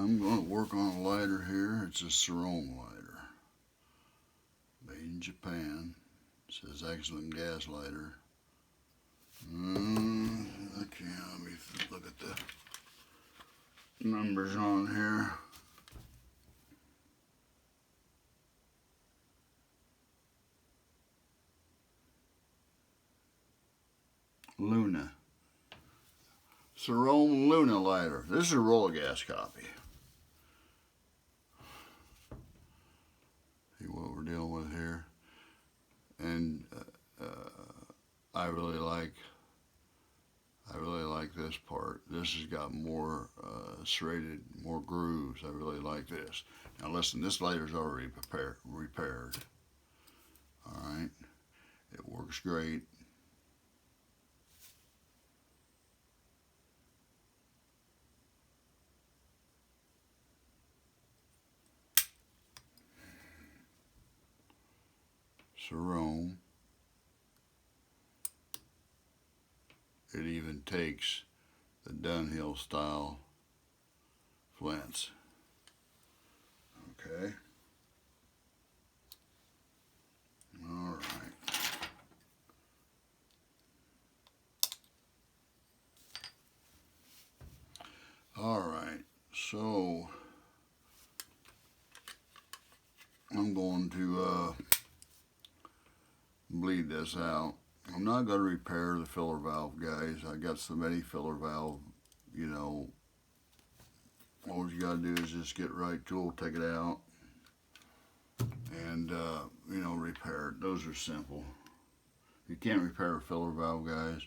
I'm going to work on a lighter here. It's a cerone lighter. Made in Japan. It says excellent gas lighter. Okay, let me look at the numbers on here. Luna. Cerone Luna lighter. This is a roller gas copy. See what we're dealing with here. And I really like this part. This has got more serrated, more grooves. I really like this. Now listen, this lighter's already repaired. All right, it works great. Cerone. It even takes the Dunhill style flints. Okay. All right. All right. So I'm going to bleed this out. I'm not going to repair the filler valve, guys. I got so many filler valve, you know. All you got to do is just get right tool, take it out, and, you know, repair it. Those are simple. If you can't repair a filler valve, guys,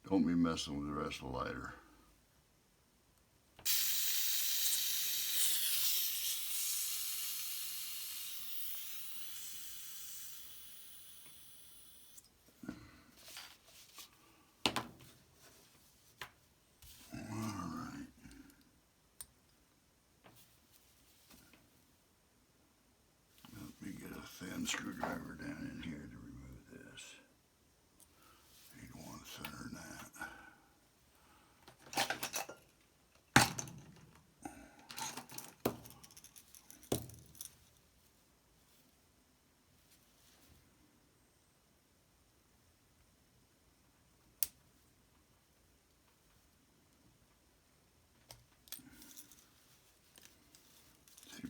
don't be messing with the rest of the lighter. Thin screwdriver down in here to remove this. Need one thinner than that.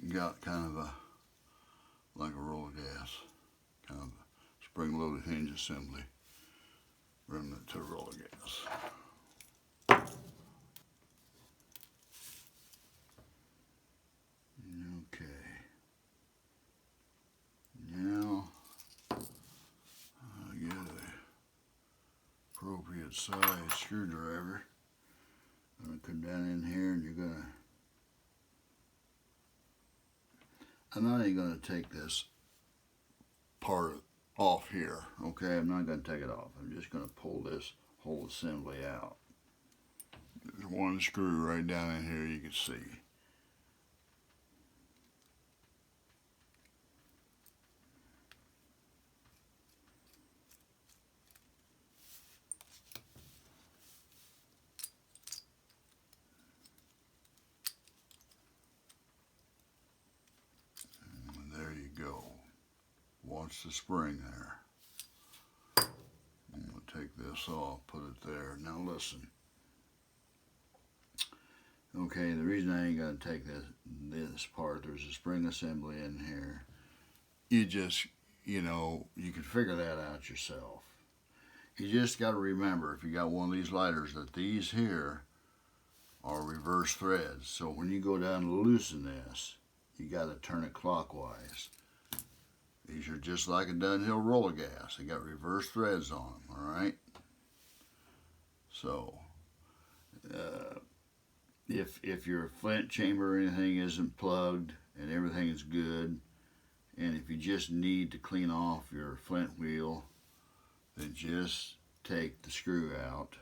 You got kind of a like a roll of gas, kind of a spring-loaded hinge assembly, remnant to a roll of gas. Okay. Now, I get the appropriate size screwdriver. I'm going to come down in here and you're going to I'm not even going to take this part off here, okay? I'm not going to take it off. I'm just going to pull this whole assembly out. There's one screw right down in here you can see. Watch the spring there. I'm going to take this off, put it there. Now listen. Okay, the reason I ain't going to take this part, there's a spring assembly in here. You just, you know, you can figure that out yourself. You just got to remember, if you got one of these lighters, that these here are reverse threads. So when you go down to loosen this, you got to turn it clockwise. These are just like a Dunhill roller gas. They got reverse threads on them, all right? So, if your flint chamber or anything isn't plugged and everything is good, and if you just need to clean off your flint wheel, then just take the screw out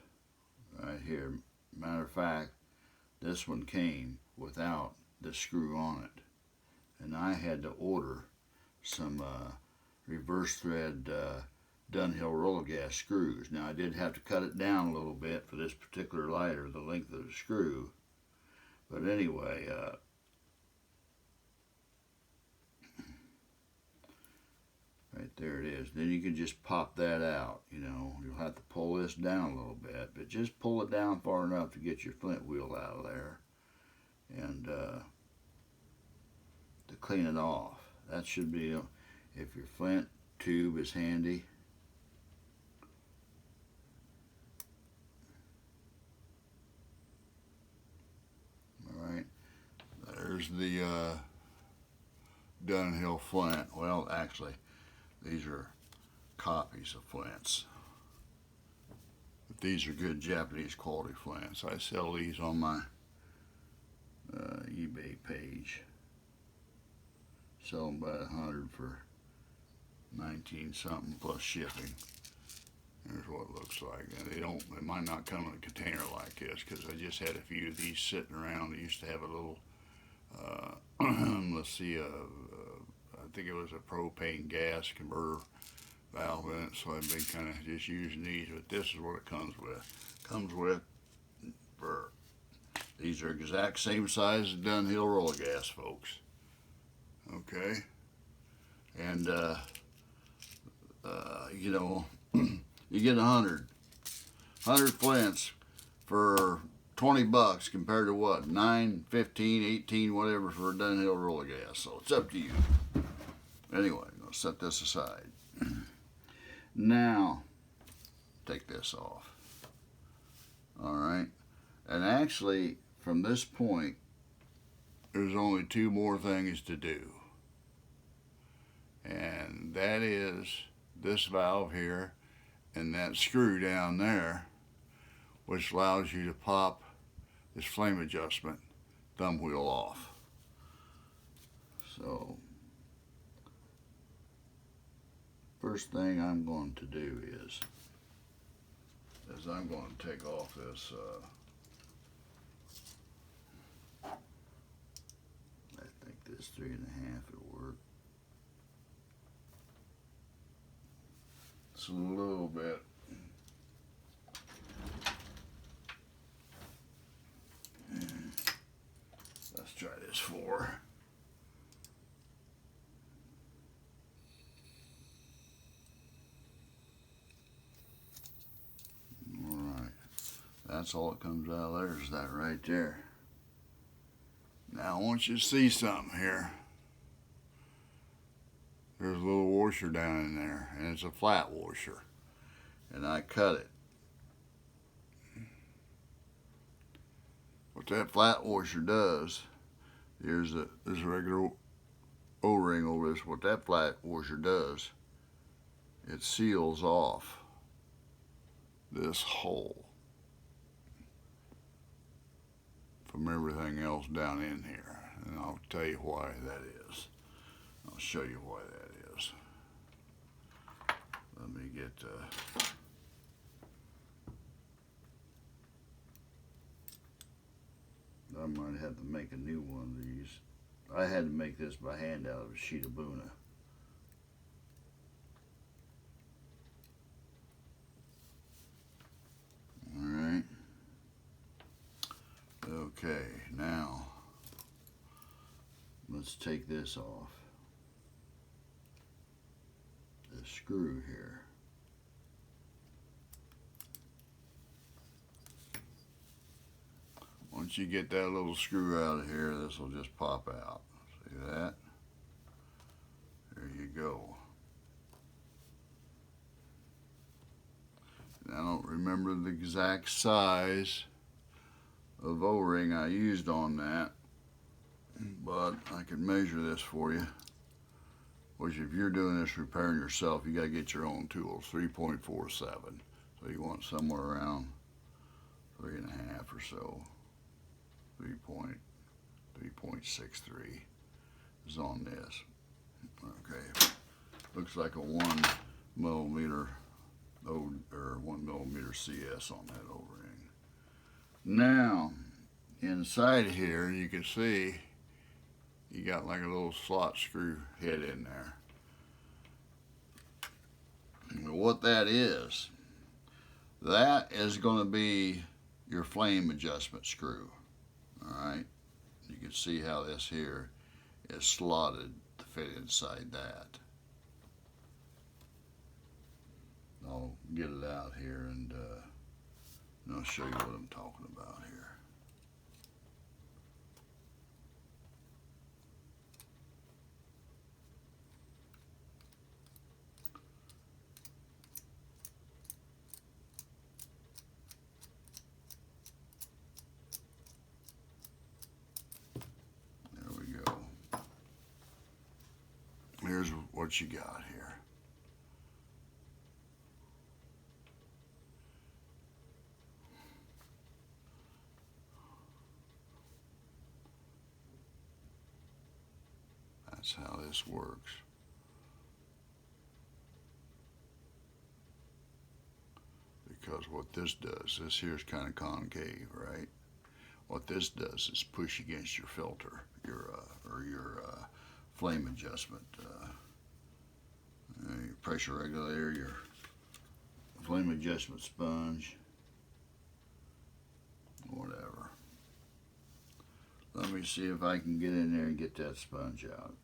right here. Matter of fact, this one came without the screw on it, and I had to order some reverse thread Dunhill roller gas screws. Now I did have to cut it down a little bit for this particular lighter, the length of the screw. But anyway, Right there it is. Then you can just pop that out. You know, you'll have to pull this down a little bit, but just pull it down far enough to get your flint wheel out of there and to clean it off. That should be, if your flint tube is handy. All right, there's the Dunhill flint. Well, actually, these are copies of flints. But these are good Japanese quality flints. I sell these on my eBay page. Sell them by 100 for 19 something plus shipping. Here's what it looks like. And they might not come in a container like this because I just had a few of these sitting around. They used to have a little, let's see, I think it was a propane gas converter valve in it, so I've been kind of just using these, but this is what it comes with. These are exact same size as Dunhill roller gas, folks. Okay, and you know, you get 100 flints for $20 compared to what, 9, 15, 18, whatever for a Dunhill roller gas. So it's up to you. Anyway, I'm gonna set this aside. Now, take this off. All right, and actually, from this point, there's only two more things to do. And that is this valve here and that screw down there, which allows you to pop this flame adjustment thumb wheel off. So, first thing I'm going to do is I'm going to take off this I think this 3.5 will work. It's a little bit. Let's try this 4. All right, that's all that comes out of there is that right there. Now I want you to see something here. There's a little washer down in there, and it's a flat washer, and I cut it. What that flat washer does, there's a regular O-ring over this. What that flat washer does, it seals off this hole from everything else down in here, and I'll tell you why that is. I'll show you why that is. Let me get I might have to make a new one of these. I had to make this by hand out of a sheet of Buna. Alright. Okay, now let's take this off. This screw here. Once you get that little screw out of here, this will just pop out. See that? There you go. And I don't remember the exact size of O-ring I used on that, but I can measure this for you. Which, if you're doing this repairing yourself, you got to get your own tools. 3.47. So you want somewhere around 3.5 or so. 3.63 is on this. Okay, looks like a 1 millimeter or 1 millimeter CS on that O-ring. Now, inside here, you can see you got like a little slot screw head in there. And what that is going to be your flame adjustment screw. All right, you can see how this here is slotted to fit inside that. I'll get it out here and I'll show you what I'm talking about here. There we go. Here's what you got here. That's how this works. Because what this does, this here is kind of concave, right? What this does is push against your filter, your flame adjustment, your pressure regulator, your flame adjustment sponge, whatever. Let me see if I can get in there and get that sponge out.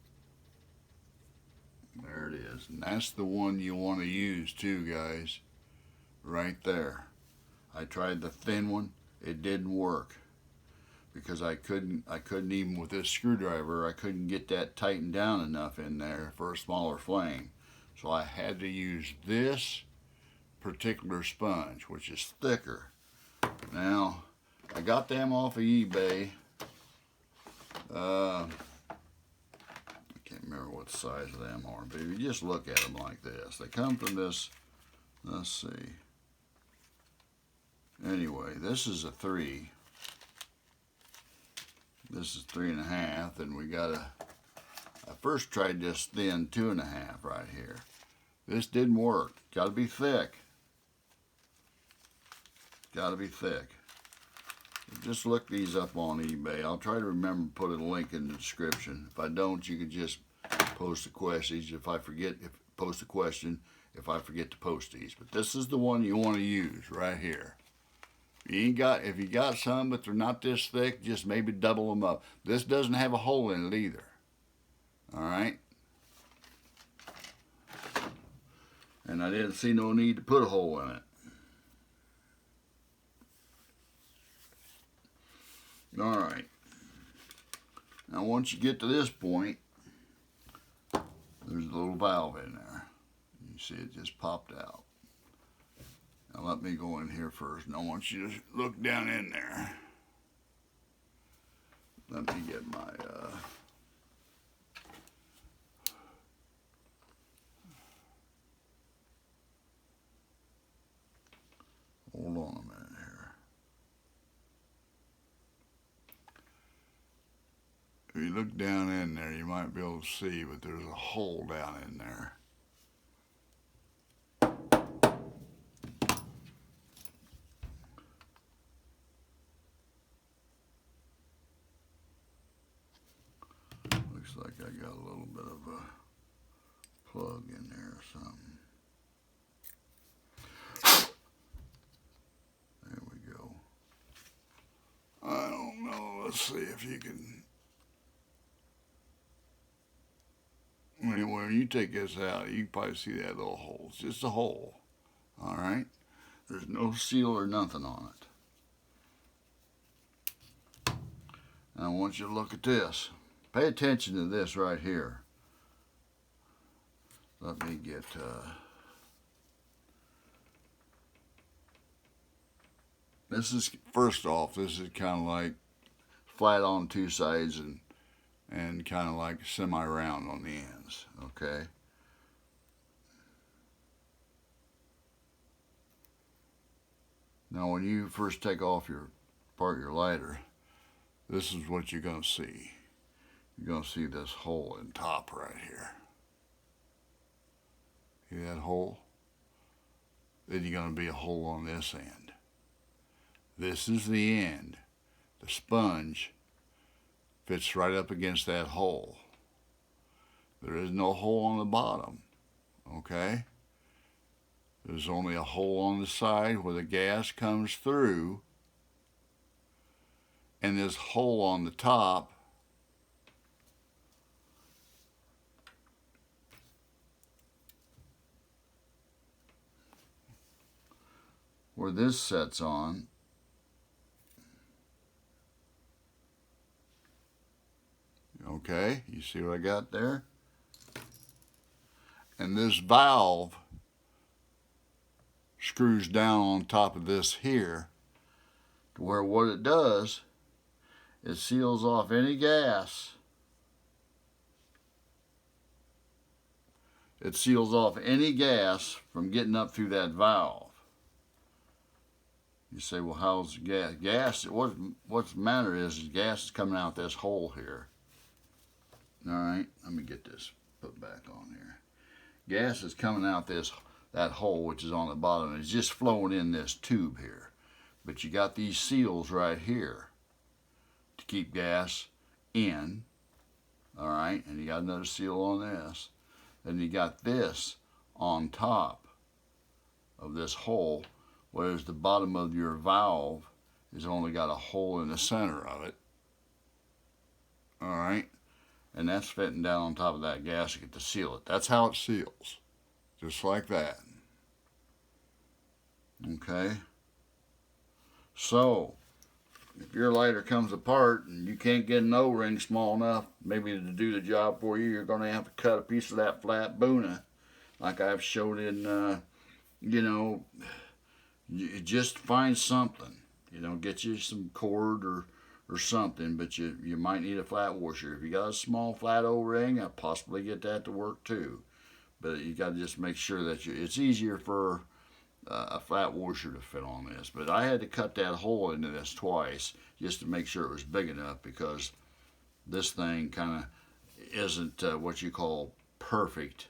There it is. And that's the one you want to use too, guys. Right there. I tried the thin one. It didn't work. Because I couldn't even with this screwdriver, I couldn't get that tightened down enough in there for a smaller flame. So I had to use this particular sponge, which is thicker. Now, I got them off of eBay. I can't remember what size of them are, but if you just look at them like this, they come from this, let's see. Anyway, this is a 3. This is 3.5, and we got I first tried this thin 2.5 right here. This didn't work. Got to be thick. Got to be thick. Just look these up on eBay. I'll try to remember to put a link in the description. If I don't, you can just post a question. If I forget, post a question if I forget to post these. But this is the one you want to use right here. If you got some, but they're not this thick, just maybe double them up. This doesn't have a hole in it either. All right. And I didn't see no need to put a hole in it. All right. Now once you get to this point, there's a little valve in there. You see it just popped out. Now let me go in here first, and I want you to look down in there. Let me get my hold on a minute here. If you look down in there, you might be able to see, but there's a hole down in there. Looks like I got a little bit of a plug in there or something. There we go. I don't know. Let's see if you can. Anyway, when you take this out, you can probably see that little hole. It's just a hole. All right? There's no seal or nothing on it. And I want you to look at this. Pay attention to this right here. Let me get... this is, first off, this is kind of like flat on two sides and kind of like semi-round on the ends, okay? Now when you first take off your lighter, this is what you're going to see. You're going to see this hole in top right here. See that hole? Then you're going to be a hole on this end. This is the end. The sponge fits right up against that hole. There is no hole on the bottom, okay? There's only a hole on the side where the gas comes through, and this hole on the top where this sets on, okay, you see what I got there? And this valve screws down on top of this here to where what it does, it seals off any gas. It seals off any gas from getting up through that valve. You say, well, how's the gas? Gas, what's the matter is gas is coming out this hole here. All right, let me get this put back on here. Gas is coming out that hole, which is on the bottom. It's just flowing in this tube here. But you got these seals right here to keep gas in. All right, and you got another seal on this. Then you got this on top of this hole, whereas the bottom of your valve has only got a hole in the center of it. All right, and that's fitting down on top of that gasket to seal it. That's how it seals, just like that. Okay, so if your lighter comes apart and you can't get an O-ring small enough maybe to do the job for you, you're going to have to cut a piece of that flat Boona, like I've showed in, you just find something, get you some cord or something, but you might need a flat washer. If you got a small flat O-ring, I'll possibly get that to work too. But you got to just make sure that it's easier for a flat washer to fit on this. But I had to cut that hole into this twice just to make sure it was big enough, because this thing kind of isn't what you call perfect.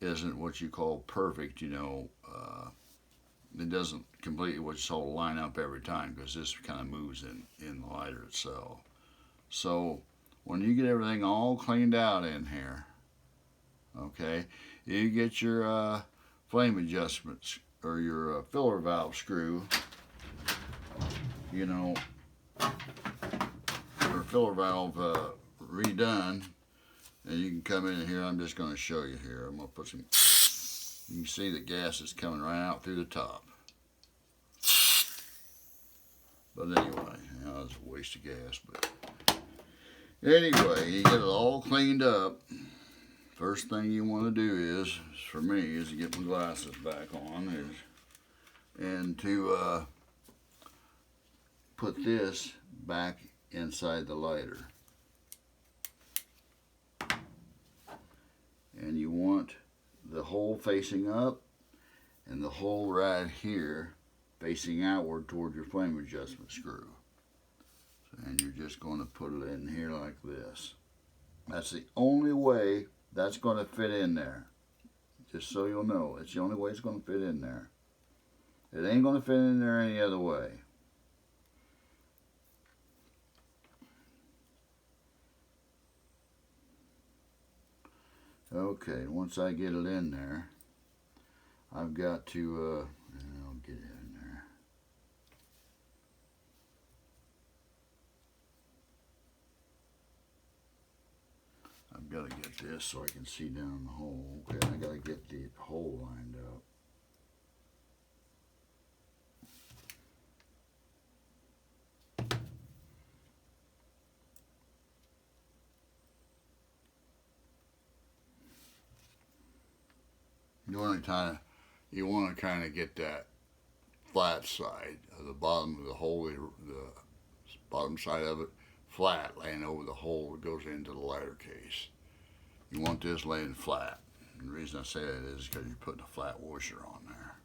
It doesn't completely what's called line up every time, because this kind of moves in the lighter itself. So when you get everything all cleaned out in here, okay, you get your flame adjustments or your filler valve screw, or filler valve redone, and you can come in here. I'm just going to show you here. I'm going to put some, you can see that gas is coming right out through the top. But anyway, it's a waste of gas. But anyway, you get it all cleaned up. First thing you want to do is, for me, is to get my glasses back on, and to put this back inside the lighter. And you want the hole facing up and the hole right here facing outward toward your flame adjustment screw. And you're just going to put it in here like this. That's the only way that's going to fit in there. Just so you'll know, it's the only way it's going to fit in there. It ain't going to fit in there any other way. Okay, once I get it in there, I've got to, I'll get it in there. I've got to get this so I can see down the hole. Okay, I got to get the hole lined up. You want to kind of get that flat side of the bottom of the hole, the bottom side of it flat, laying over the hole that goes into the lighter case. You want this laying flat. And the reason I say that is because you're putting a flat washer on there.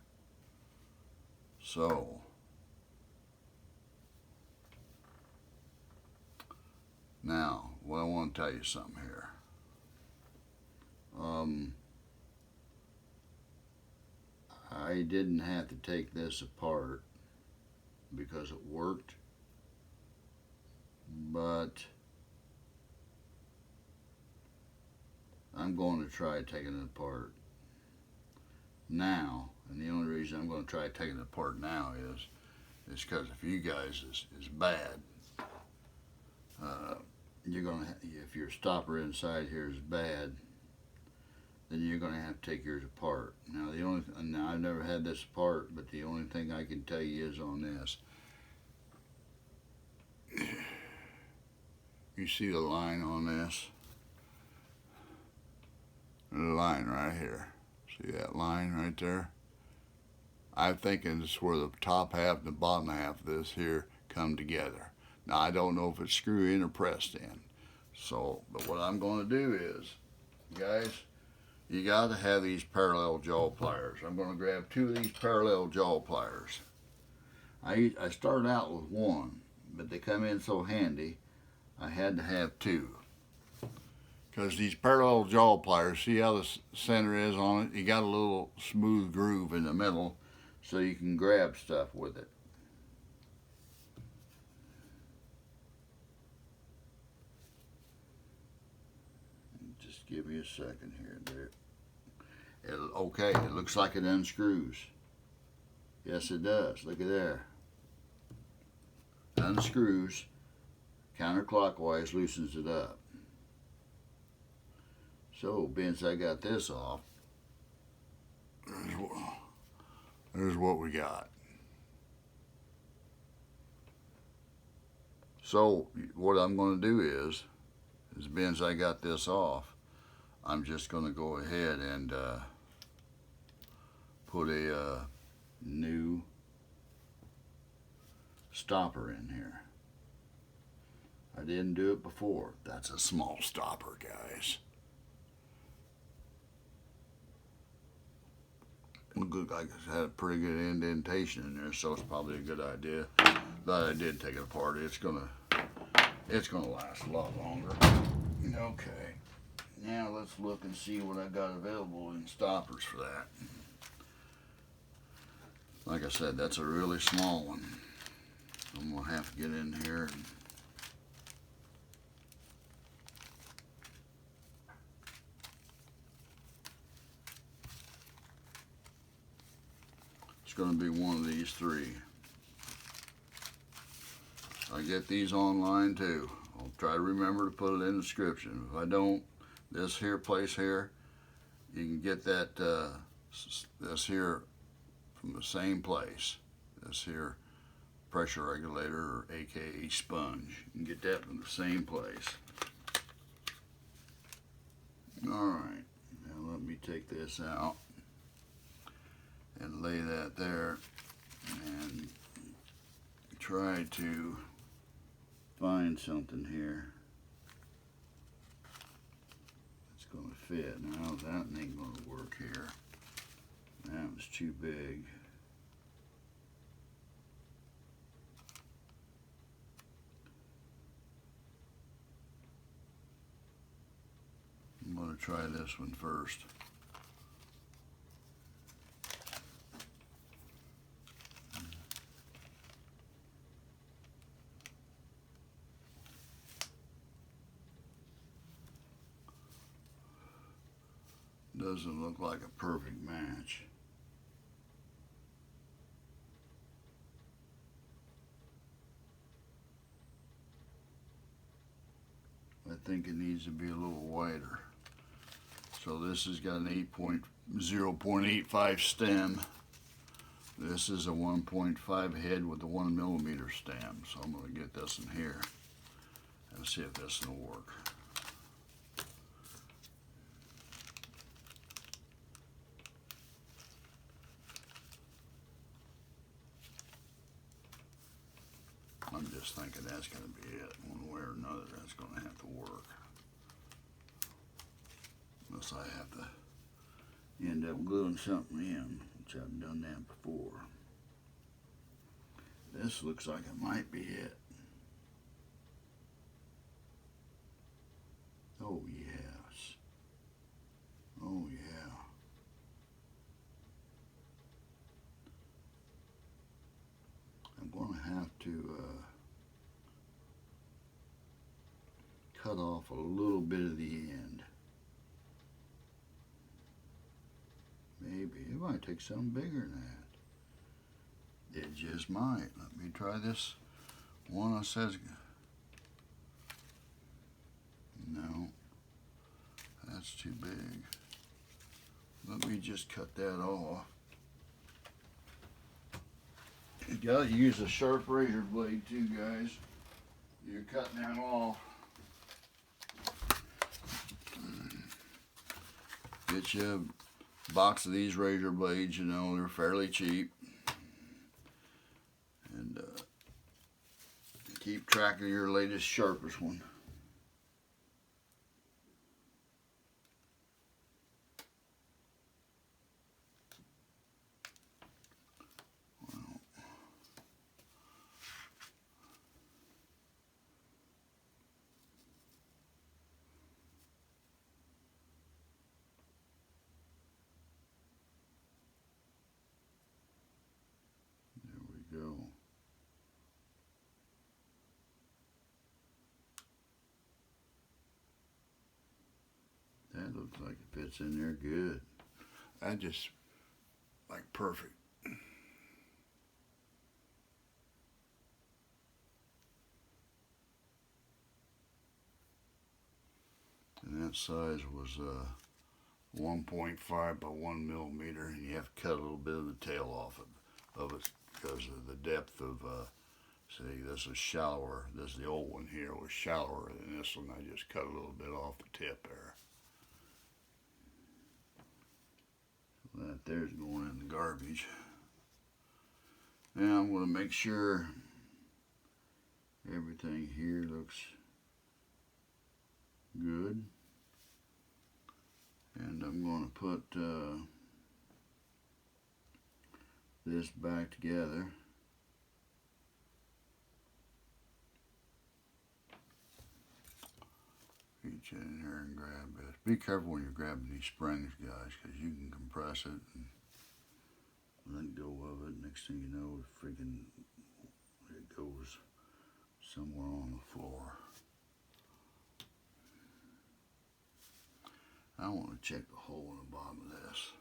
So now, well, I want to tell you something here. I didn't have to take this apart because it worked, but I'm going to try taking it apart now. And the only reason I'm going to try taking it apart now is because if you guys is bad, you're going to, if your stopper inside here is bad, then you're going to have to take yours apart. Now now I've never had this apart, but the only thing I can tell you is on this. You see the line on this? The line right here. See that line right there? I'm thinking it's where the top half and the bottom half of this here come together. Now I don't know if it's screw in or pressed in. So, but what I'm going to do is, guys, you got to have these parallel jaw pliers. I'm going to grab 2 of these parallel jaw pliers. I started out with 1, but they come in so handy, I had to have 2. Because these parallel jaw pliers, see how the center is on it? You got a little smooth groove in the middle, so you can grab stuff with it. Just give me a second here. Okay, it looks like it unscrews. Yes, it does. Look at there. Unscrews, counterclockwise loosens it up. So, since I got this off, there's what we got. So, what I'm going to do is since I got this off, I'm just going to go ahead and put a new stopper in here. I didn't do it before. That's a small stopper, guys. Good, I had a pretty good indentation in there, so it's probably a good idea. But I did take it apart. It's gonna last a lot longer. Okay, now let's look and see what I got available in stoppers for that. Like I said, that's a really small one. I'm gonna have to get in here and going to be one of these 3. I get these online too. I'll try to remember to put it in the description. If I don't, this here place here, you can get that this here from the same place. This here pressure regulator, or aka sponge. You can get that from the same place. Alright, now let me take this out and lay that there and try to find something here that's going to fit. Now that ain't going to work here. That was too big. I'm going to try this one first. Doesn't look like a perfect match. I think it needs to be a little wider. So this has got an 0.85 stem. This is a 1.5 head with a 1 millimeter stem. So I'm going to get this in here and see if this will work. I'm just thinking that's going to be it. One way or another, that's going to have to work. Unless I have to end up gluing something in, which I've done that before. This looks like it might be it. Oh, yes. Oh, yeah. I'm going to have to cut off a little bit of the end. Maybe. It might take something bigger than that. It just might. Let me try this one that says, no, that's too big. Let me just cut that off. You gotta use a sharp razor blade too, guys. You're cutting that off. Get you a box of these razor blades, you know, they're fairly cheap. And keep track of your latest sharpest one. Go. That looks like it fits in there good. I just like perfect. And that size was 1.5 by 1 millimeter, and you have to cut a little bit of the tail off of it because of the depth of. See, this is shallower. This the old one here was shallower than this one. I just cut a little bit off the tip there. That there's going in the garbage. Now I'm going to make sure everything here looks good. And I'm going to put this back together. Reach in here and grab this. Be careful when you're grabbing these springs, guys, because you can compress it and let go of it. Next thing you know, freaking it goes somewhere on the floor. I want to check the hole in the bottom of this.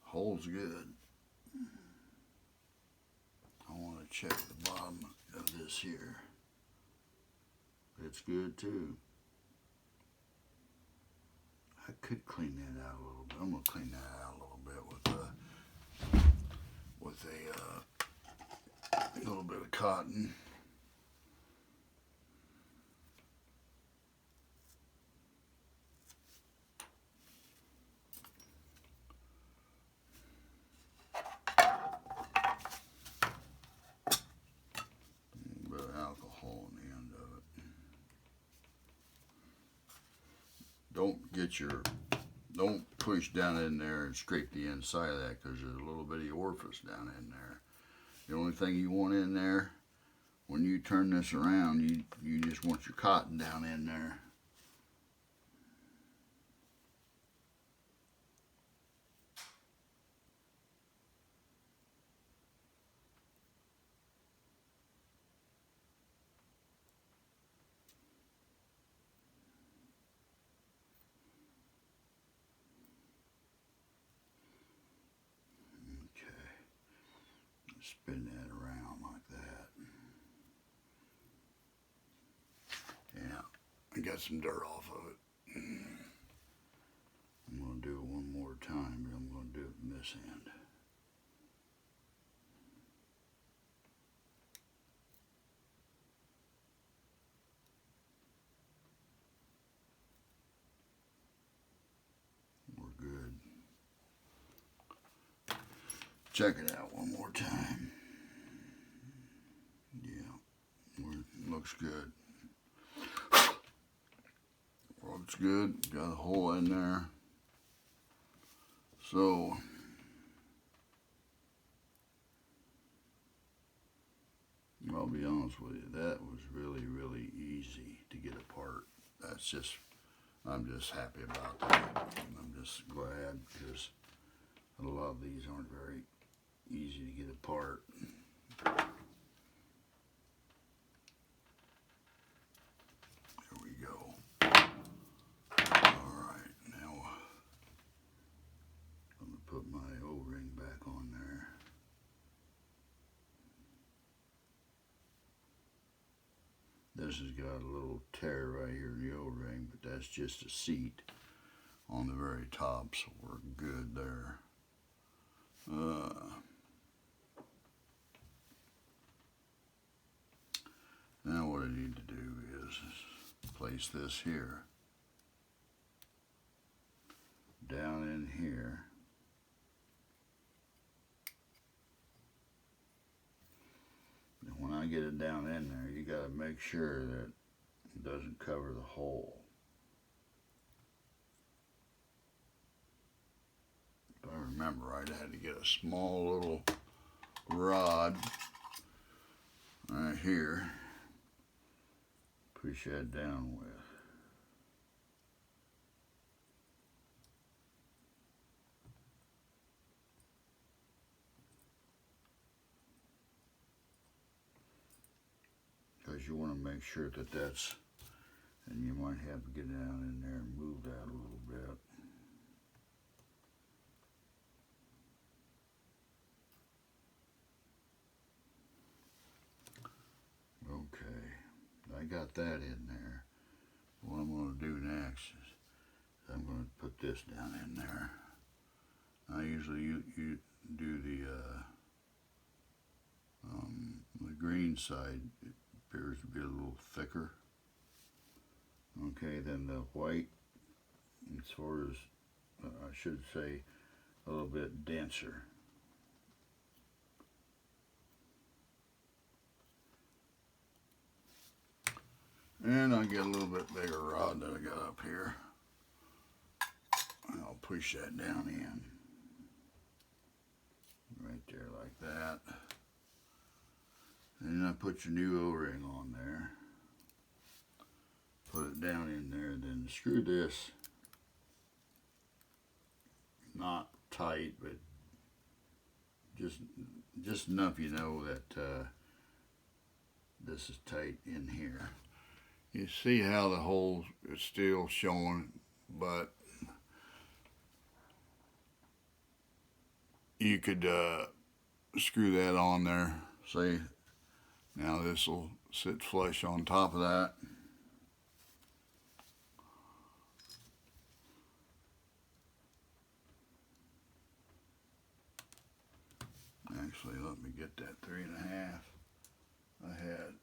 Hole's good. I want to check the bottom of this here. It's good too. I could clean that out a little bit. I'm gonna clean that out a little bit with a little bit of cotton. A bit of alcohol in the end of it. Don't push down in there and scrape the inside of that, because there's a little bitty orifice down in there. The only thing you want in there, when you turn this around, you just want your cotton down in there. Spin that around like that. Yeah, I got some dirt off of it. I'm going to do it one more time, but I'm going to do it from this end. We're good. Check it out one more time. Yeah, looks good. Looks good. Got a hole in there. So I'll be honest with you, that was really, really easy to get apart. I'm just happy about that. I'm just glad, because a lot of these aren't very easy to get apart. There we go. Alright, now I'm going to put my O-ring back on there. This has got a little tear right here in the O-ring, but that's just a seat. on the very top, so we're good there. Now what I need to do is place this here, down in here. And when I get it down in there, you got to make sure that it doesn't cover the hole. If I remember right, I had to get a small little rod right here, push that down with. Because you want to make sure that that's, and you might have to get down in there and move that a little bit. Okay, I got that in there. What I'm going to do next is I'm going to put this down in there. I usually you do the green side. It appears to be a little thicker. Okay, then the white, as far as I should say, a little bit denser. And I'll get a little bit bigger rod that I got up here. And I'll push that down in. Right there like that. And then I put your new O-ring on there. Put it down in there, then screw this, not tight, but just enough you know that this is tight in here. You see how the hole is still showing, but you could screw that on there. See, now this will sit flush on top of that. Actually, let me get that 3.5 I had.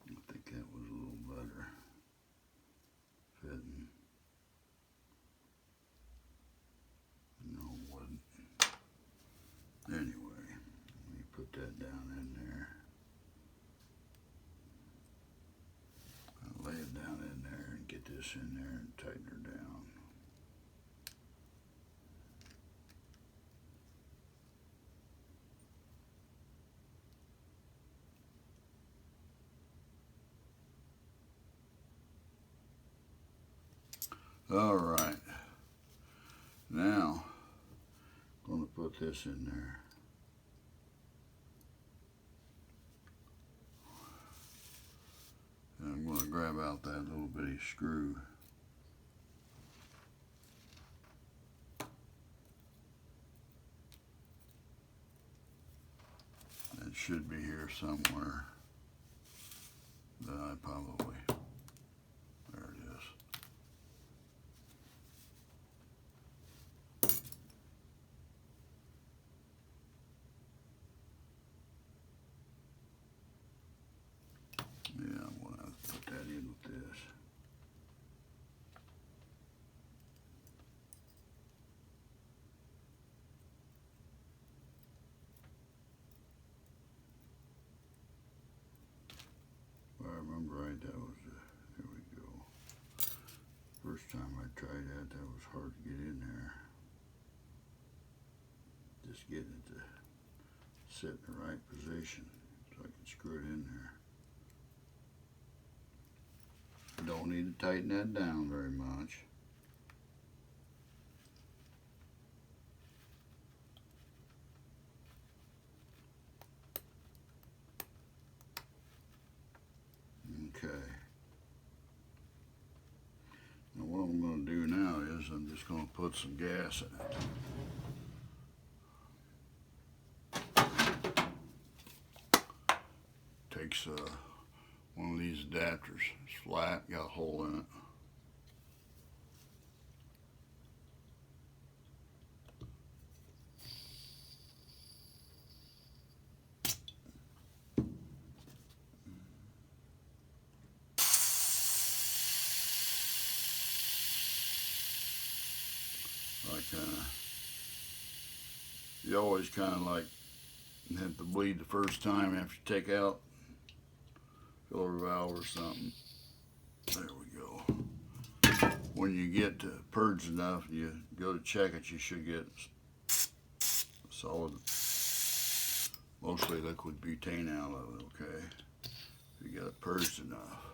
I think that was a little better fitting. No, it wasn't. Anyway, let me put that down in there. I'll lay it down in there and get this in there and tighten her down. All right, now I'm going to put this in there. And I'm going to grab out that little bitty screw. It should be here somewhere. That I probably, there it is. Yeah, I'm going to put that in with this. If I remember right, that was, there we go. First time I tried that, that was hard to get in there. Just getting it to sit in the right position so I can screw it in there. Don't need to tighten that down very much. Okay. Now what I'm going to do now is I'm just going to put some gas in it. takes one of these adapters. It's flat, got a hole in it. You always kind of like have to bleed the first time after you take out filler valve or something. There we go. When you get to purge enough, you go to check it, you should get solid, mostly liquid butane out of it, okay? If you get it purged enough.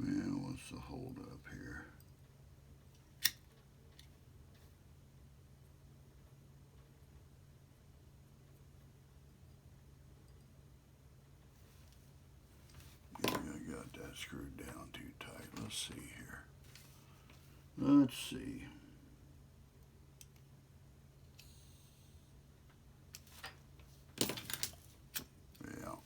Well, what's the hold up here? I got that screwed down too tight. Let's see here. Let's see. Yeah.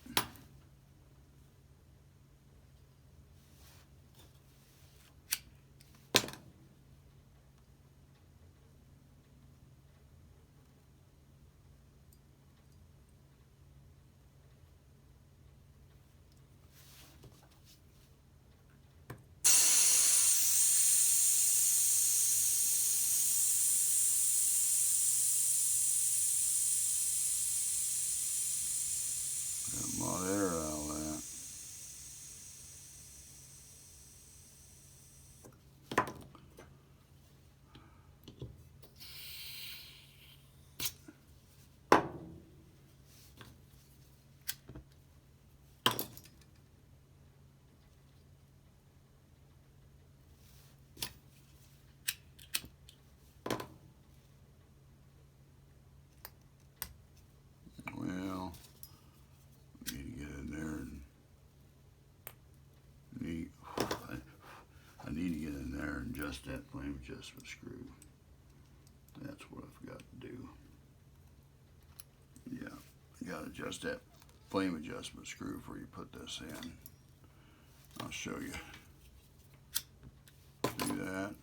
Got a lot of air out of that. Well, I need to get in there and I need to get in there and adjust that flame adjustment screw. That's what I forgot to do. Yeah, you gotta adjust that flame adjustment screw before you put this in. I'll show you. Do that.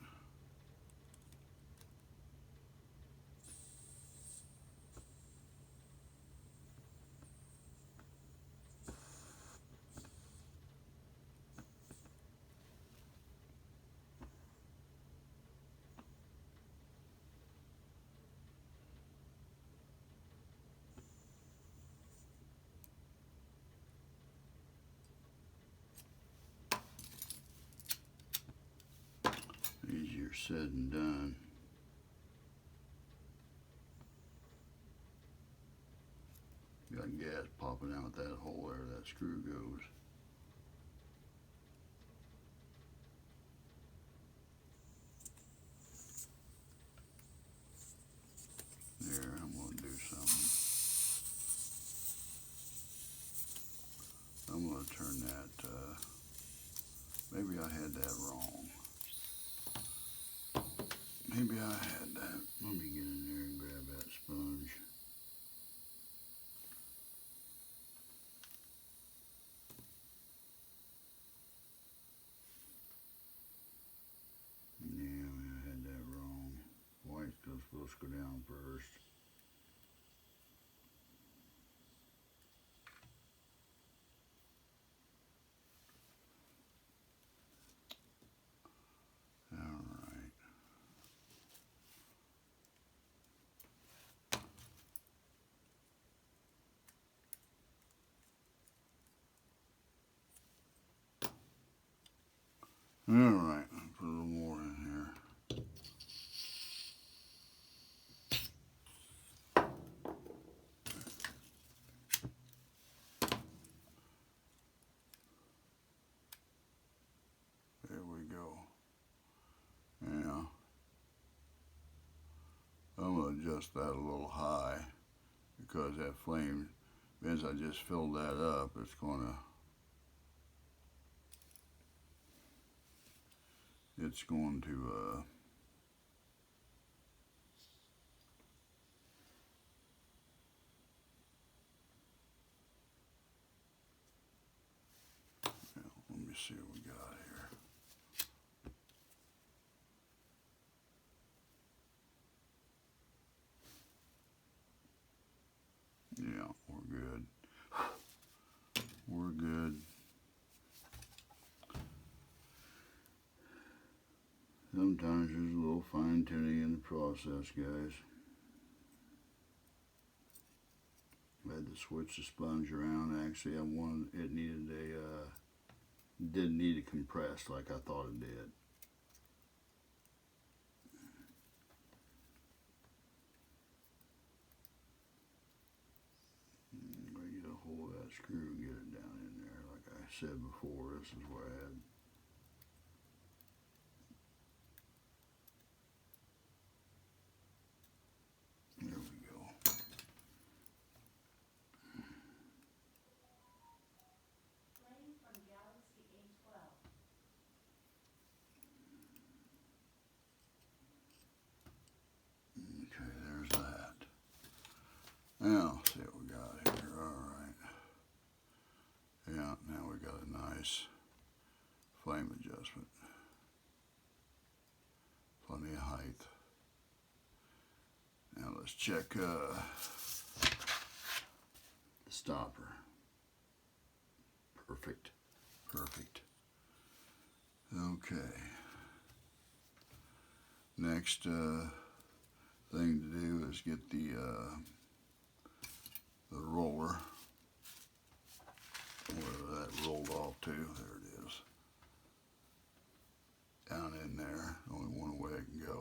Easier said than done. Got gas popping out that hole there that screw goes. There, I'm gonna do something. I'm gonna turn that, maybe I had that wrong. Maybe I had that. Let me get in there and grab that sponge. Yeah, I had that wrong. White's supposed to go down first. Alright. Alright, I'll put a little more in here. There we go. Now, I'm going to adjust that a little high because that flame as I just filled that up, it's going to let me see what we got here. Yeah, we're good. We're good. Sometimes there's a little fine tuning in the process, guys. I had to switch the sponge around. Actually, it didn't need to compress like I thought it did. I get a hold of that screw and get it down in there. Like I said before, this is where I had. There we go. Okay, there's that. Now, see what we got here. Alright. Yeah, now we got a nice flame adjustment. Plenty of height. Now let's check the stopper. Perfect. Perfect. Okay. Next thing to do is get the roller. Where that rolled off to. There it is. Down in there. Only one way it can go.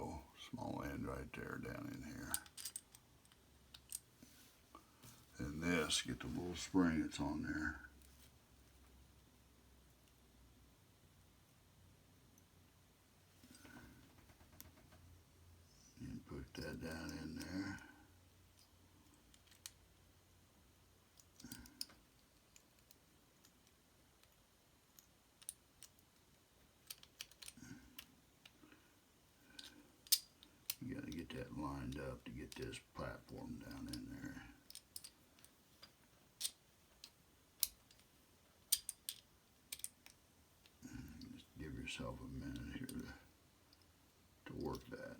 Small end right there down in here. And this, get the little spring that's on there. And put that down in there. You got to get that lined up to get this platform down in there. Just give yourself a minute here to work that.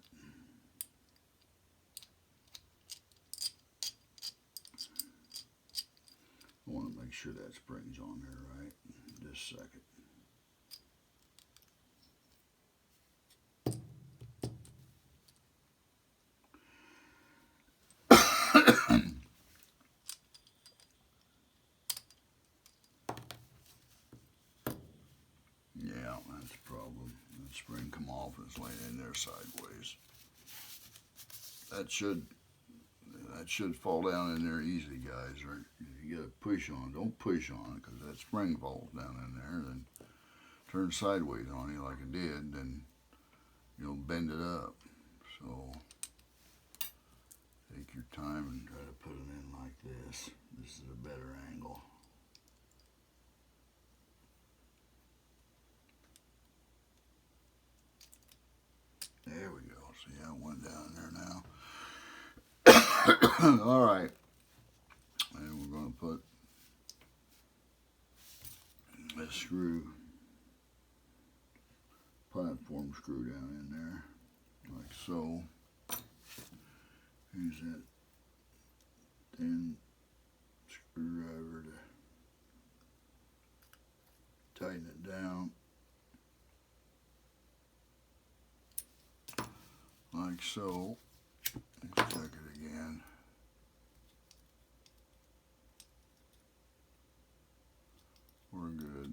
I want to make sure that spring's on there right. Just a second. Yeah, that's the problem. The spring come off and it's laying in there sideways. That should fall down in there easy, guys. Right? You gotta push on it. Don't push on it, because that spring falls down in there. Then turn sideways on you like it did, then you'll bend it up. So take your time and try to put it in like this. This is a better angle. There we go. See how it went down there now. All right. And we're going to put this platform screw down in there, like so. Use that thin screwdriver to tighten it down, like so. Let's check it again. We're good.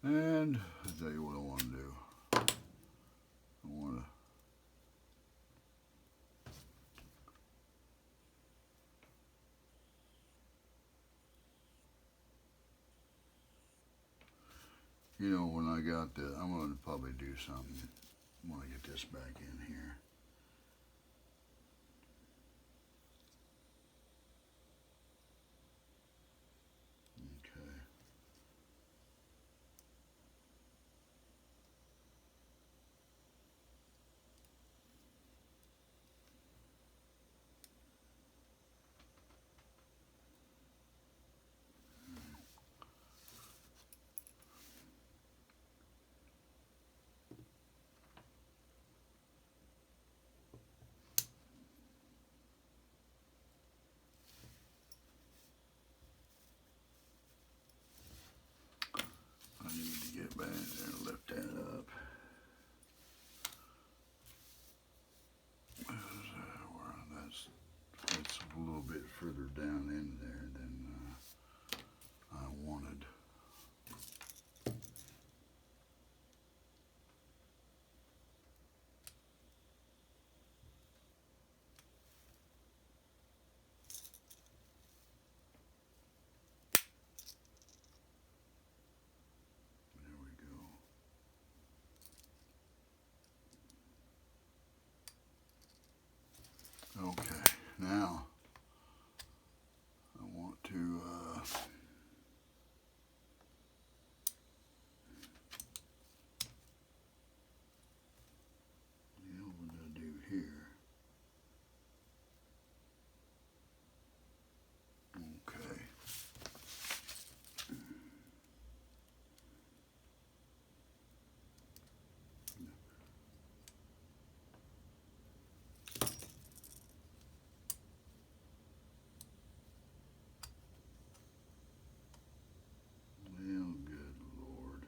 And I'll tell you what I want to do. I want to when I got this, I'm going to probably do something when I get this back in here. bend and lift that up. That's a little bit further down in there than I wanted. There we go. Okay, now I want to what I'm gonna do here. Okay. Well, good Lord.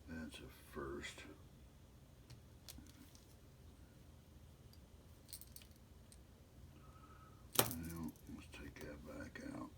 That's a first. Well, let's take that back out.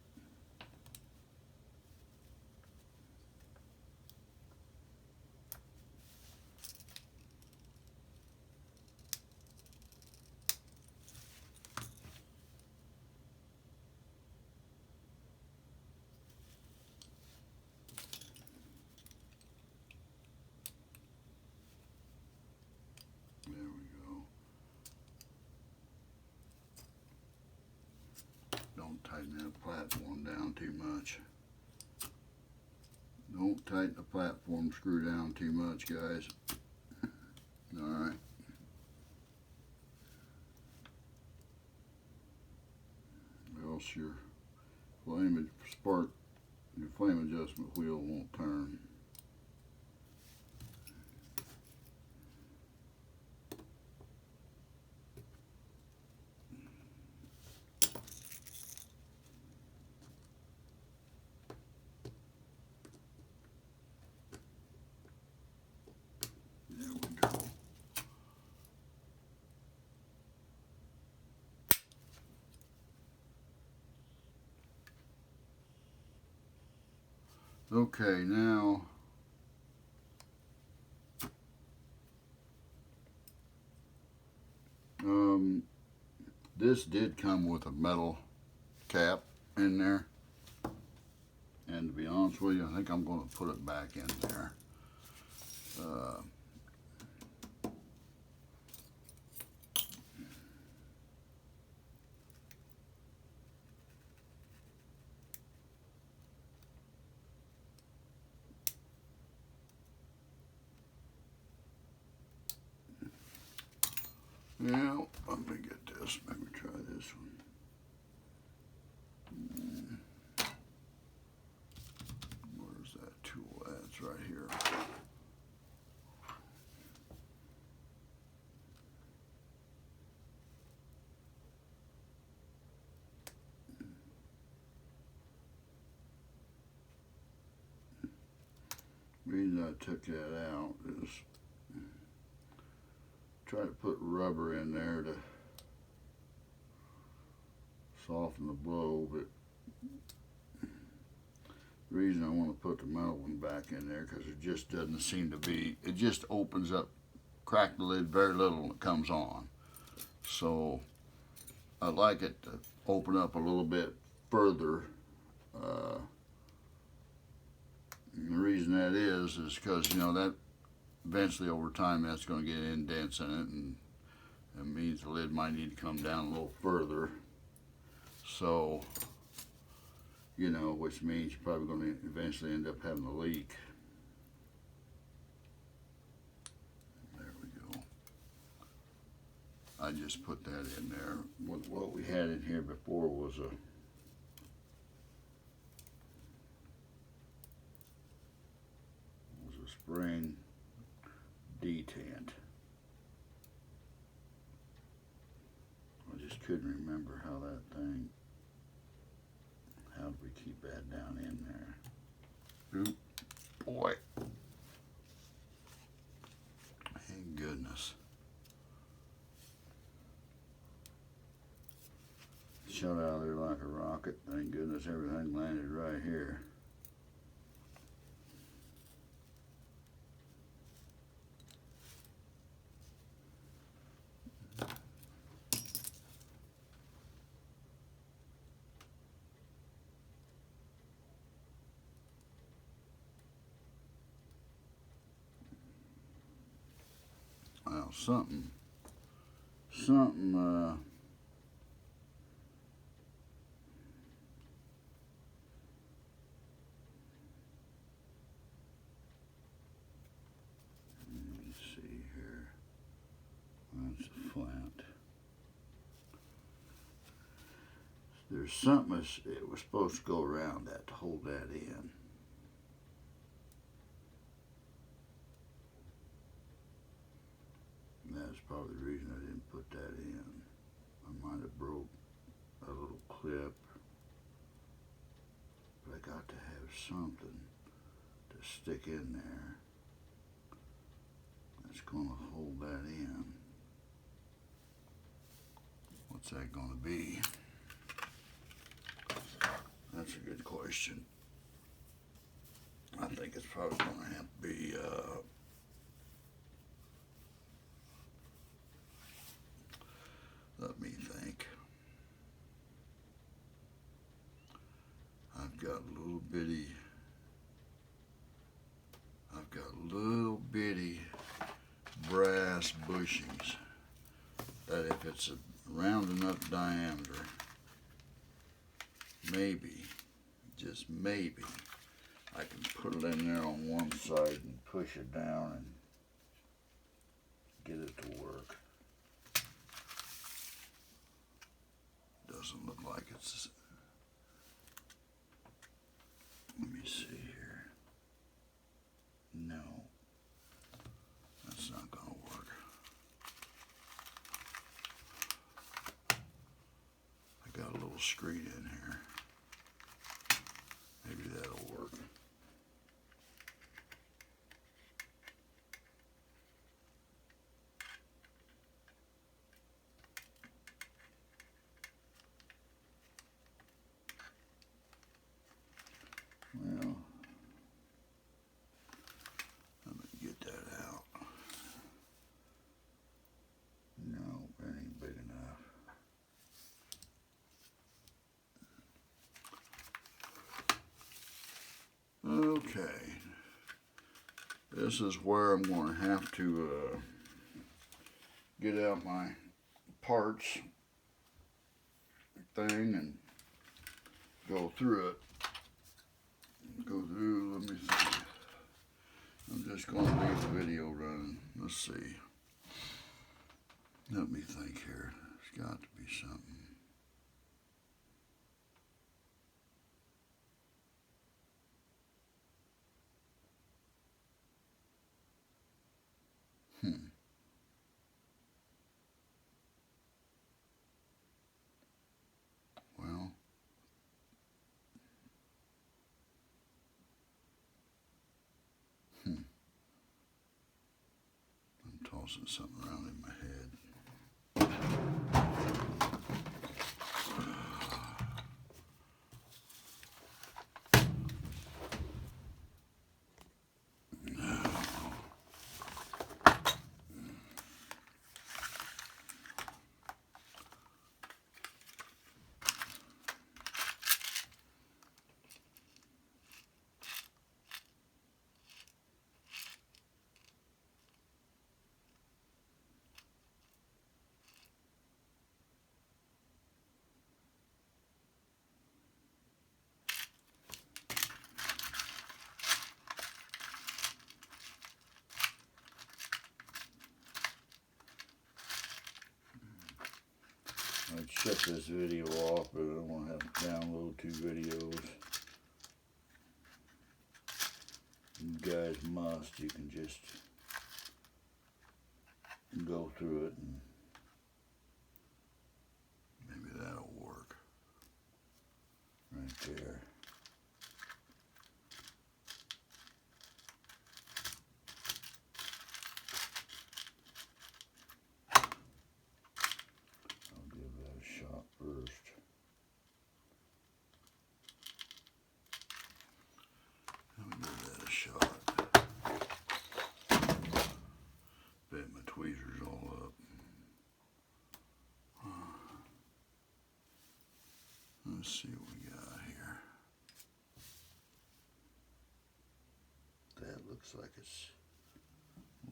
There we go. Don't tighten that platform down too much. Don't tighten the platform screw down too much, guys. Alright. Or else your flame adjustment wheel won't turn. There we go. Okay, now this did come with a metal cap in there, and to be honest with you, I think I'm going to put it back in there. Well, let me get this. Maybe try this one. Where's that tool at? It's right here. The reason I took that out is try to put rubber in there to soften the blow, but the reason I want to put the metal one back in there because it just doesn't seem to be, it just opens up, crack the lid very little and it comes on. So I'd like it to open up a little bit further. And the reason that is because, you know, that eventually over time that's going to get indents in it, and it means the lid might need to come down a little further. So, you know, which means you're probably going to eventually end up having a leak. There we go. I just put that in there. What we had in here before was a spring detent. I just couldn't remember how that thing Keep that down in there. Oop, boy. Thank goodness. Shot out of there like a rocket. Thank goodness everything landed right here. Well, something, let me see here. That's a flat. There's something it was supposed to go around that to hold that in. That's probably the reason I didn't put that in. I might have broke a little clip, but I got to have something to stick in there that's going to hold that in. What's that going to be? That's a good question. I think it's probably going to have to be let me think. I've got little bitty brass bushings that if it's a round enough diameter, maybe, just maybe, I can put it in there on one side and push it down and get it to work. Doesn't look like it's. Let me see here. No, that's not going to work. I got a little screen in here. Maybe that'll work. Well, let me get that out. No, it ain't big enough. Okay, this is where I'm going to have to get out my parts thing and go through it. Let me see. I'm just going to leave the video running. Let's see. Let me think here. There's got to be something. Well, I'm tossing something around in my head. I'd shut this video off, but I don't want to have to download 2 videos. You guys must. You can just go through it and maybe that'll work. Right there. Let's see what we got here. That looks like it's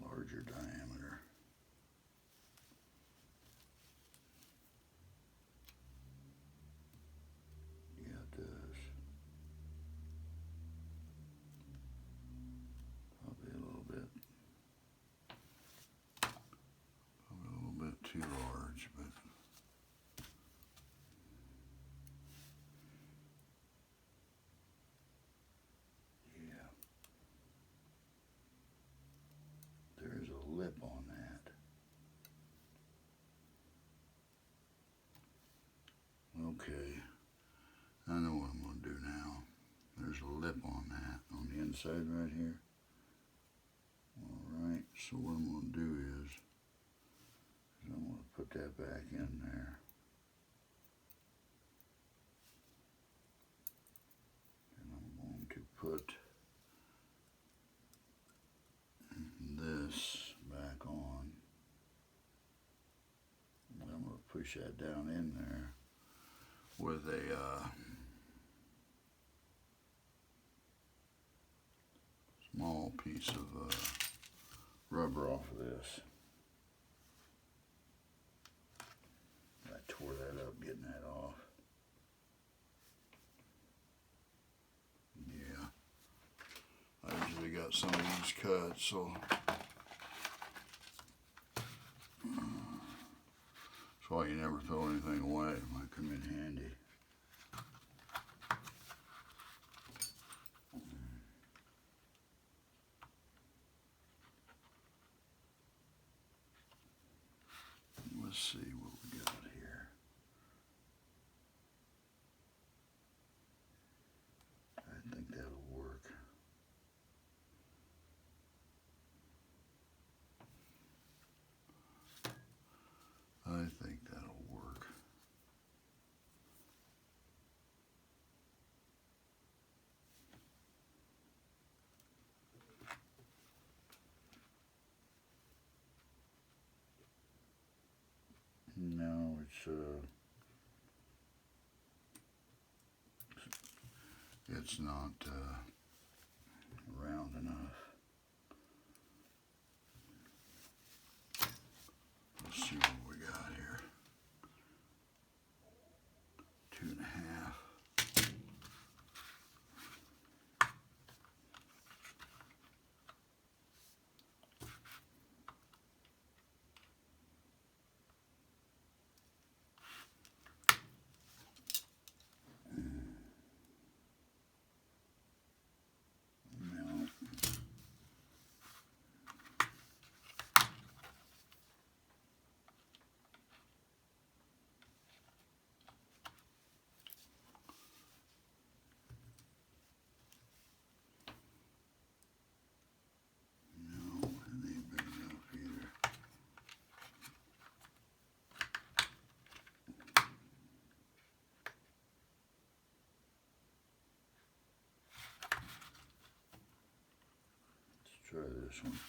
larger diameter. Yeah, it does. Probably a little bit too large, but yeah, there's a lip on that. Okay, I know what I'm going to do now. There's a lip on that, on the inside right here. Alright, so what I'm going to do is I'm going to put that back in there. And I'm going to put this back on. And I'm going to push that down in there with a small piece of rubber off of this. I tore that up getting that off. Yeah, I usually got some of these cut, so that's why you never throw anything away. It might come in handy. Let's see what we got here. I think that'll work. I think that'll work. No, it's not round enough. Let's see what we got here. 2.5. Try this one.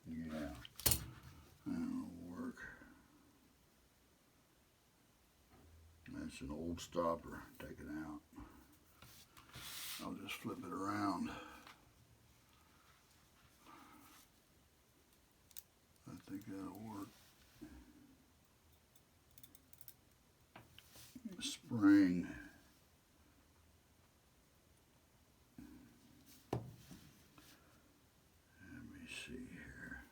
Yeah, that'll work. That's an old stopper. Take it out. I'll just flip it around. I think that'll work. Spring. Let me see here.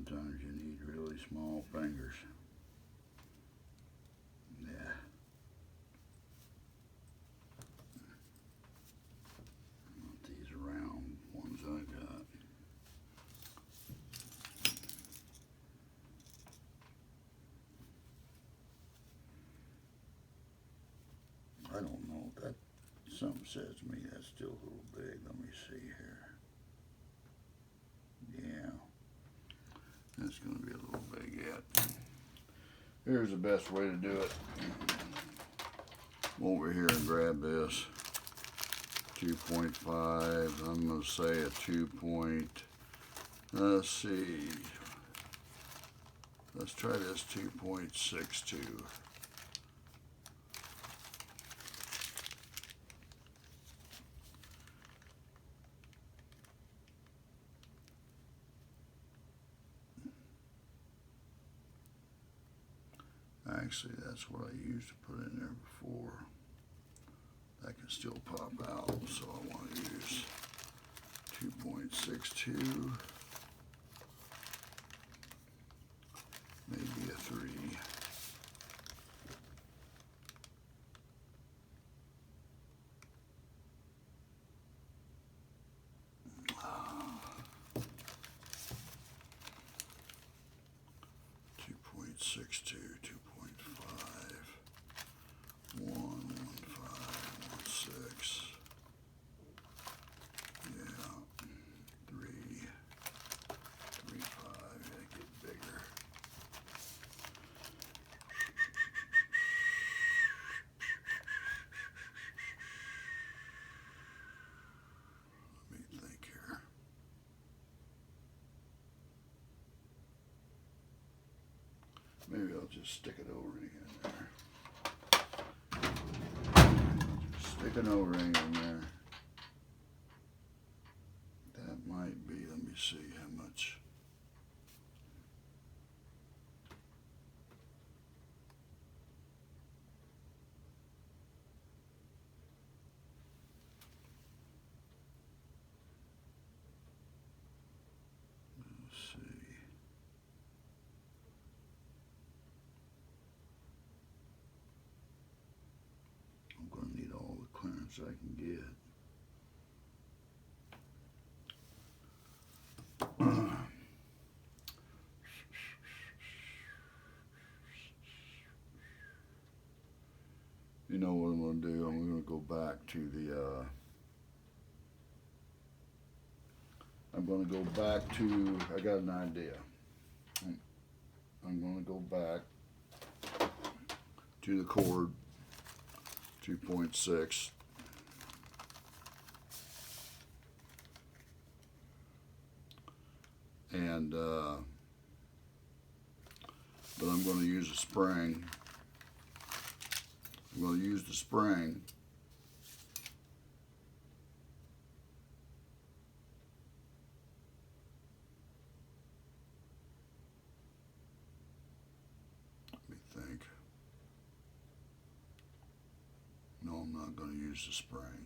Sometimes you need really small fingers. Yeah. Not these round ones I got. I don't know. That something says to me that's still a little big. Let me see here. Yeah. That's going to be a little big yet. Here's the best way to do it. Come over here and grab this 2.5. I'm going to say a 2. Let's see. Let's try this 2.62. Actually, that's what I used to put in there before. That can still pop out, so I want to use 2.62, maybe a 3. Maybe I'll just stick it O-ring in there. Just stick an O-ring in there. That might be, let me see how much. Let's see. I'm going to need all the clearance I can get. You know what I'm going to do? I'm going to go back to the, I'm going to go back to, I got an idea. I'm going to go back to the cord, 2.6. And, but I'm going to use a spring. I'm going to use the spring let me think. No, I'm not going to use the spring.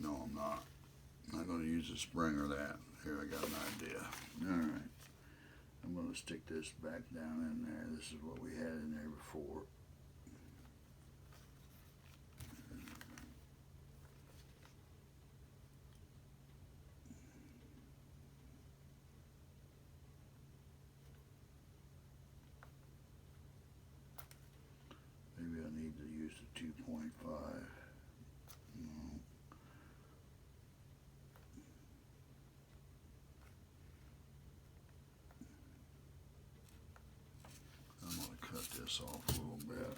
No, I'm not. I'm not going to use the spring or that. Here, I got an idea. All right. I'm going to stick this back down in there. This is what we had in there before. Maybe I need to use the 2.5. No. I'm going to cut this off a little bit.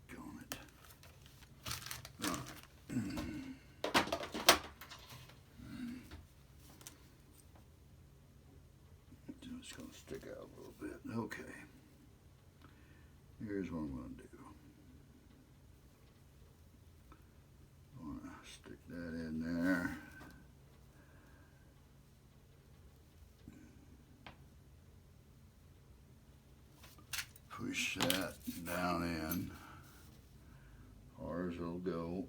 Doggone it. All right. Just going to stick out a little bit. Okay. Here's what I'm going to do. I'm going to stick that in there. Push that down in. Ours will go.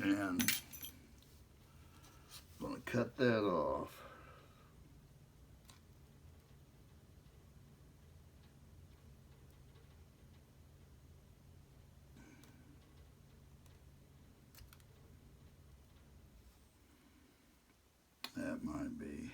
And I'm going to cut that off. That might be.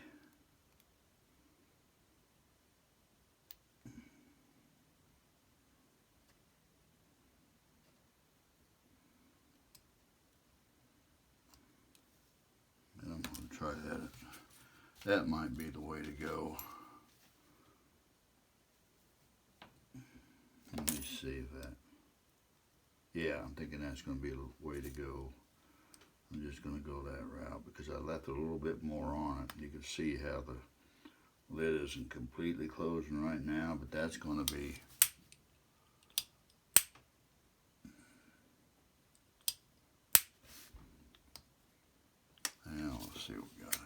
And I'm going to try that. That might be the way to go. Let me see that. Yeah, I'm thinking that's going to be the way to go. I'm just going to go that route because I left a little bit more on it. You can see how the lid isn't completely closing right now, but that's going to be. Now let's see what we got here.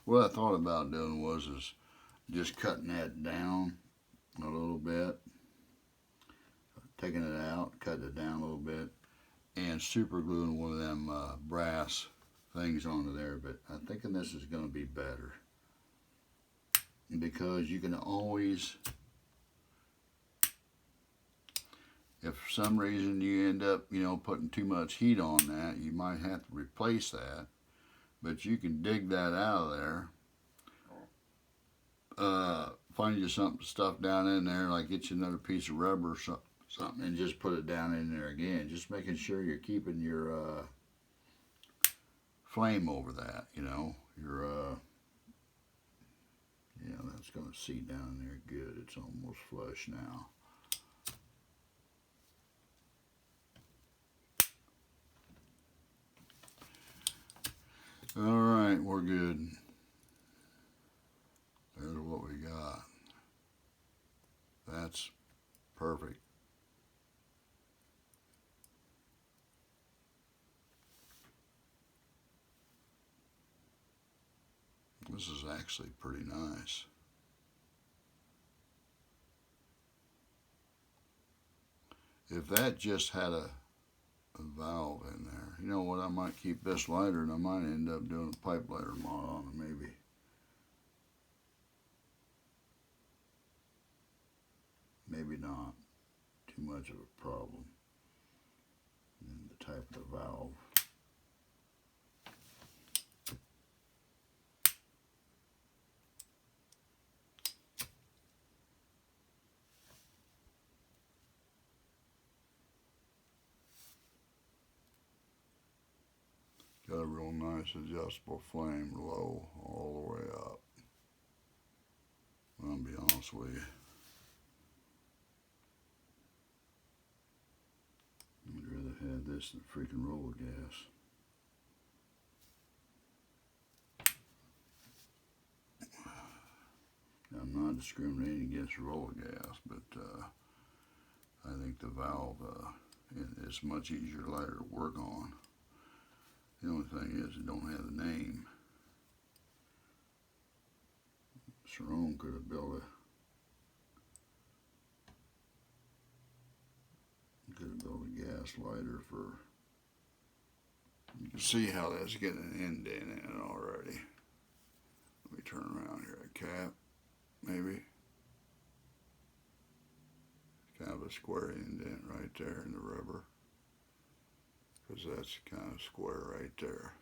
What I thought about doing was just cutting that down a little bit, taking it out, cutting it down a little bit, and super gluing one of them brass things onto there. But I'm thinking this is going to be better because you can always, if for some reason you end up, putting too much heat on that, you might have to replace that. But you can dig that out of there. Find you something stuff down in there, like get you another piece of rubber or something, and just put it down in there again. Just making sure you're keeping your flame over that. That's going to seat down in there good. It's almost flush now. All right, we're good. There's what we got. That's perfect. This is actually pretty nice. If that just had a valve in there, you know what, I might keep this lighter and I might end up doing a pipe lighter mod on it maybe. Maybe not. Too much of a problem. And the type of the valve. Got a real nice adjustable flame, low all the way up. I'll be honest with you. I'd rather have this than a freaking roll of gas. I'm not discriminating against roll of gas, but I think the valve is much easier lighter to work on. The only thing is it don't have the name. Cerrone could have built a gas lighter for. You can see how that's getting an indent in it already. Let me turn around here. A cap, maybe. Kind of a square indent right there in the rubber. Because that's kind of square right there.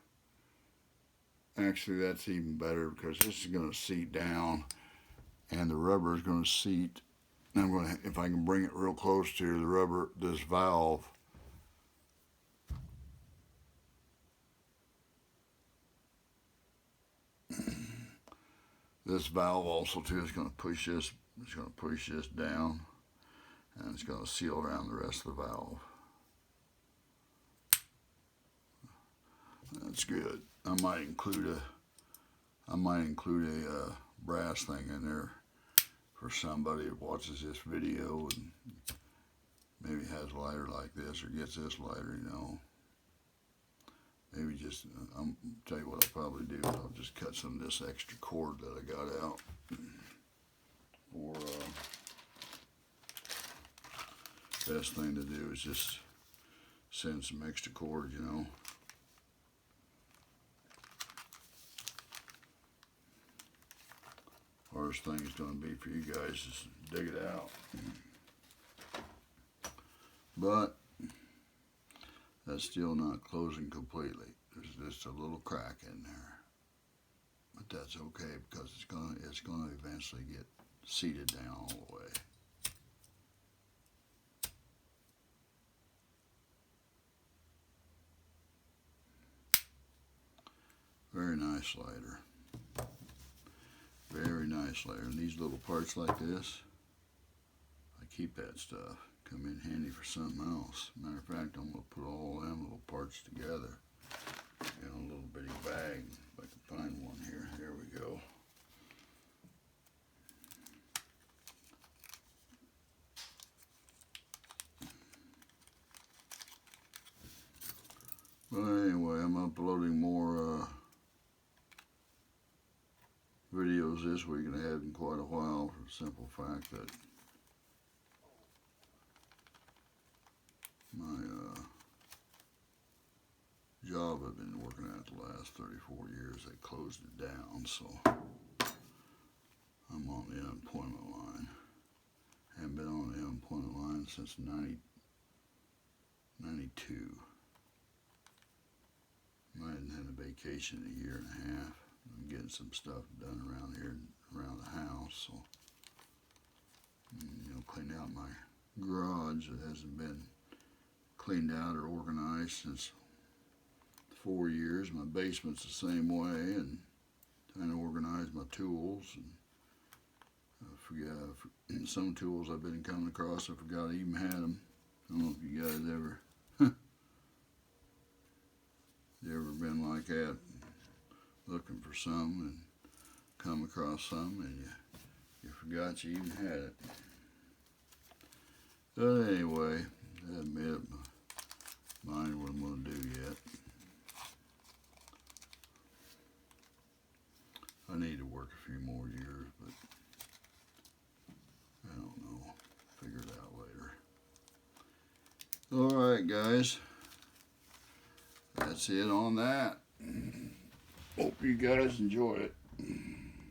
Actually, that's even better because this is going to seat down and the rubber is going to seat. I'm going to, if I can bring it real close to the rubber, this valve. This valve also too is going to push this. It's going to push this down, and it's going to seal around the rest of the valve. That's good. I might include a brass thing in there for somebody that watches this video and maybe has a lighter like this or gets this lighter, you know. Maybe just, I'll tell you what I'll probably do. I'll just cut some of this extra cord that I got out. Or best thing to do is just send some extra cord, you know. Hardest thing is going to be for you guys is dig it out. But that's still not closing completely. There's just a little crack in there. But that's okay because it's gonna eventually get seated down all the way. Very nice lighter. Very nice lighter. And these little parts like this, I keep that stuff. Come in handy for something else. Matter of fact, I'm going to put all them little parts together in a little bitty bag. If I can find one here. There we go. But anyway, I'm uploading more videos this week, and I haven't in quite a while for the simple fact that my job I've been working at the last 34 years, they closed it down, so I'm on the unemployment line. Haven't been on the unemployment line since 92. I hadn't had a vacation in a year and a half. I'm getting some stuff done around here, around the house, so you know, cleaned out my garage. It hasn't been cleaned out or organized since 4 years. My basement's the same way, and trying to organize my tools. And I forgot some tools I've been coming across. I forgot I even had them. I don't know if you guys ever you ever been like that, looking for some and come across some and you forgot you even had it. But anyway, I haven't made up my mind what I'm going to do yet. I need to work a few more years, but I don't know. Figure it out later. Alright guys, that's it on that. Hope you guys enjoy it.